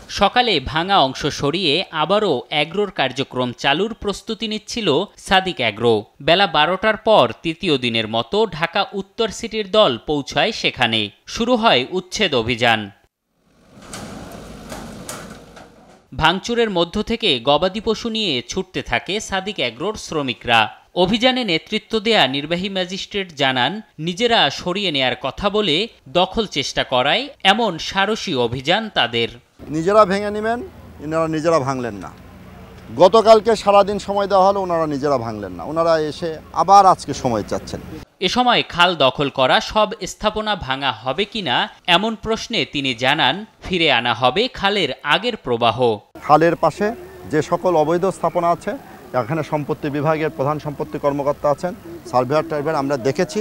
সকালে ভাঙা অংশ সরিয়ে আবারও অ্যাগ্রোর কার্যক্রম চালুর প্রস্তুতি নিচ্ছিল সাদিক অ্যাগ্রো। বেলা 12টার পর তৃতীয় দিনের মতো ঢাকা উত্তর সিটির দল পৌঁছায় সেখানে। শুরু হয় উচ্ছেদ অভিযান। ভাঙচুরের মধ্য থেকে গবাদি পশু নিয়ে ছুটতে থাকে সাদিক অ্যাগ্রোর শ্রমিকরা। অভিযানে নেতৃত্ব দেয়া নির্বাহী ম্যাজিস্ট্রেট জানান, নিজেরা সরিয়ে নেয়ার কথা বলে দখল চেষ্টা করায় এমন সারসী অভিযান তাদের। নিজেরা ভেঙে নেবেন, ওনারা নিজেরা ভাঙলেন না। গতকালকে সারাদিন সময় দেওয়া হলো, ওনারা নিজেরা ভাঙলেন না। ওনারা এসে আবার আজকে সময় চাচ্ছেন। এ সময় খাল দখল করা সব স্থাপনা ভাঙা হবে কিনা এমন প্রশ্নে তিনি জানান, ফিরে আনা হবে খালের আগের প্রবাহ। খালের পাশে যে সকল অবৈধ স্থাপনা আছে, এখানে সম্পত্তি বিভাগের প্রধান সম্পত্তি কর্মকর্তা আছেন, সার্ভেয়ার টাইভেয়ার, আমরা দেখেছি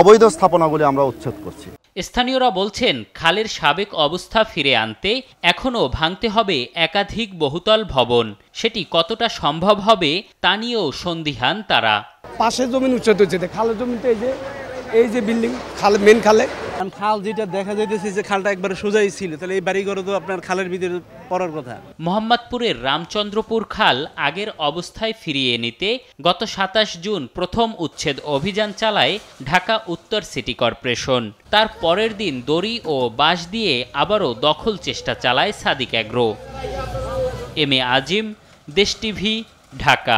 অবৈধ স্থাপনাগুলি আমরা উচ্ছেদ করছি। স্থানীয়রা বলছেন, খালের সাবেক অবস্থা ফিরে আনতে এখনও ভাঙতে হবে একাধিক বহুতল ভবন। সেটি কতটা সম্ভব হবে তা নিয়েও সন্দিহান তারা। পাশে জমি উচ্ছেদ হচ্ছে, খালের জমিতে এই যে বিল্ডিং খালে মেন খালে খাল যেটা দেখা যাইতেছে যে খালটা একবারে সোজাই ছিল, তাহলে এই বাড়িঘর তো আপনার খালের ভিতরে পড়ার কথা। মোহাম্মদপুরের রামচন্দ্রপুর খাল আগের অবস্থায় ফিরিয়ে নিতে গত 27 জুন প্রথম উচ্ছেদ অভিযান চালায় ঢাকা উত্তর সিটি কর্পোরেশন। তার পরের দিন দড়ি ও বাঁশ দিয়ে আবারও দখল চেষ্টা চালায় সাদিক অ্যাগ্রো। এম এ আজিম, দেশ টিভি, ঢাকা।